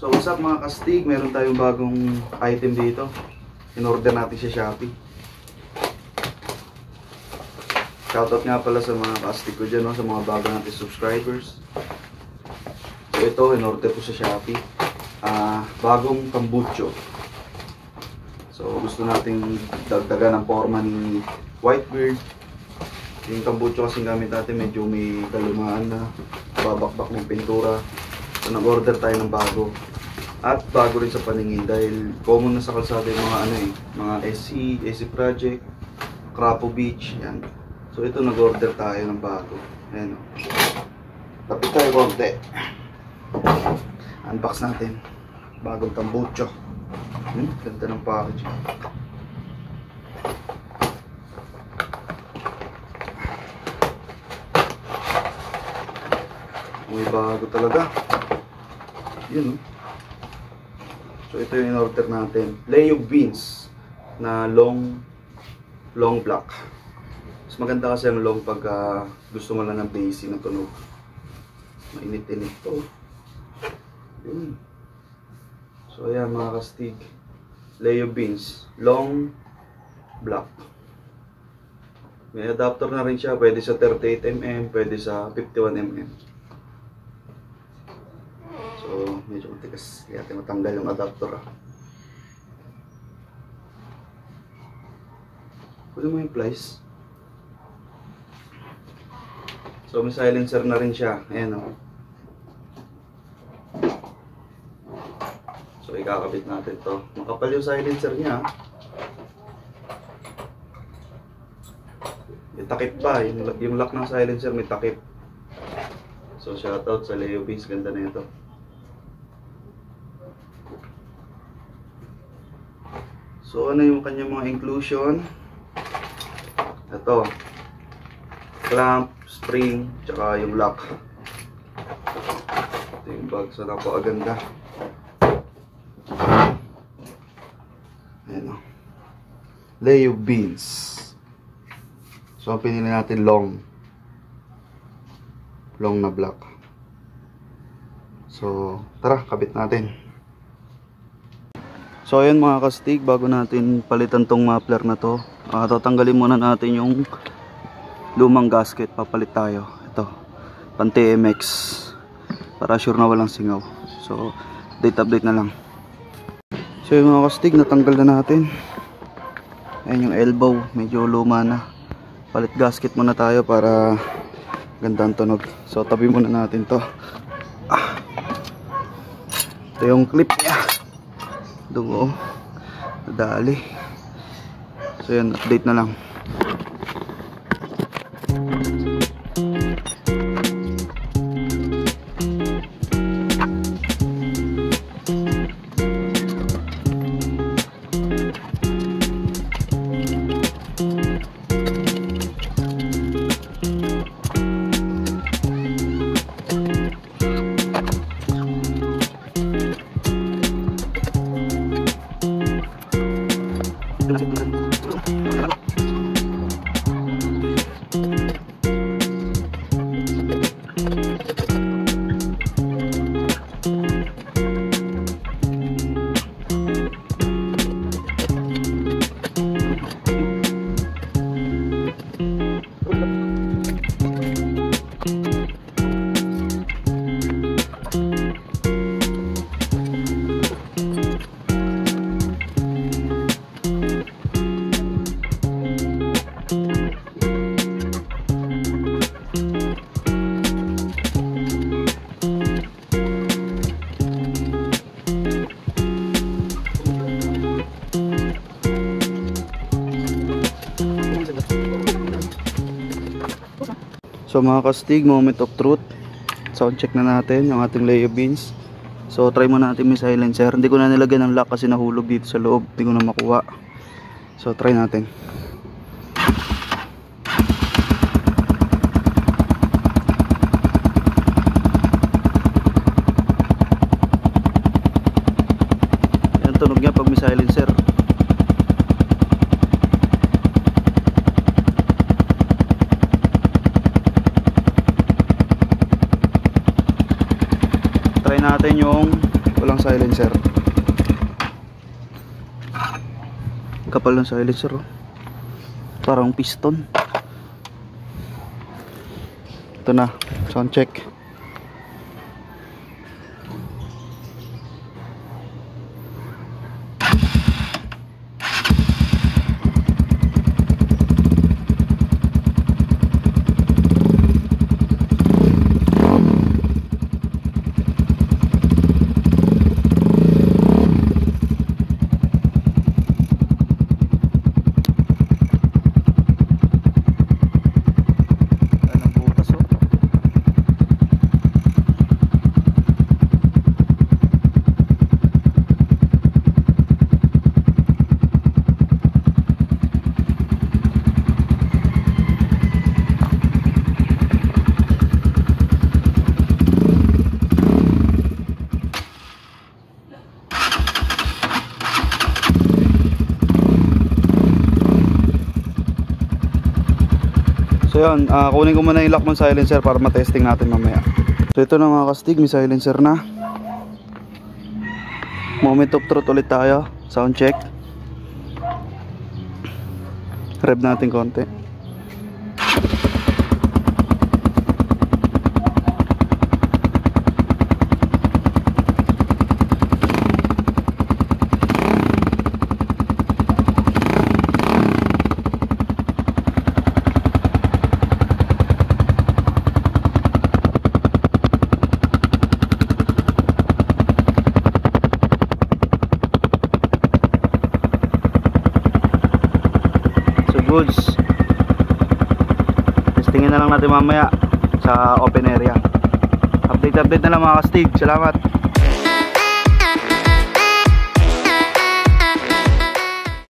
So what's up mga kastig, meron tayong bagong item dito. In-order natin sa Shopee. Shoutout nga pala sa mga kastig ko dyan, no? Sa mga bago natin subscribers. So ito, in-order ko sa Shopee. Bagong kombucha. So gusto nating dagdagan ang forma ni Whitebeard. Yung kombucha kasing gamit natin medyo may kalumaan na, babakbak ng pintura. So nag-order tayo ng bago. At bago rin sa paningin dahil common na sa kalsada yung mga mga SC Project, Crapo Beach, yan. So ito nag-order tayo ng bago. Ayan o. Tapos tayo konti. Unbox natin. Bagong kombucha. Ganda ng package. May bago talaga. Yun, oh. So ito yung in-order natin. Leo beans na long black. Mas maganda kasi ang long pag gusto mo lang ng basic na tunog. Mainit-init to. Yun. So ayan mga kastig. Leo beans. Long black. May adapter na rin siya. Pwede sa 38mm, pwede sa 51mm. So, medyo matigas. Kaya natin matanggal yung adapter. Pwede mo yung plies. So, may silencer na rin siya. Ayan o. So, ikakabit natin to. Makapal yung silencer niya. May takip pa. Yung lock ng silencer may takip. So, shoutout sa Leo Beans. Ganda na ito. So ano yung kanyang mga inclusion? Ito, clamp, spring, tsaka yung lock. Ito yung bag, so napakaganda. Ayan o. Leo beans. So ang pinili natin long na black. So tara, kabit natin. So ayun mga kastig, bago natin palitan tong muffler na to, tatanggalin muna natin yung lumang gasket, papalit tayo. Ito, pan TMX, para sure na walang singaw. So update na lang. So yung mga kastig, natanggal na natin. Ayun yung elbow, medyo luma na. Palit gasket muna tayo para gandang tunog. So tabi muna natin to. Ito yung clip niya. Dugo, nadali. So yan, update na lang. So mga kastig, moment of truth. Sound check na natin yung ating Leo beans. So try mo natin may silencer. Hindi ko na nilagyan ng lock kasi nahulog dito sa loob. Hindi ko na makuha. So try natin. Yan tunog niya pag may silencer. Try natin yung Walang silencer. Kapal ng silencer, oh. Parang piston. Ito na, sound check. So yun, kunin ko muna yung lock ng silencer para matesting natin mamaya. So ito na mga kastig, may silencer na. Moment of truth ulit tayo. Sound check. Rev natin konti. Goods. Testingin na lang natin mamaya sa open area. Update na lang mga kastig. Salamat.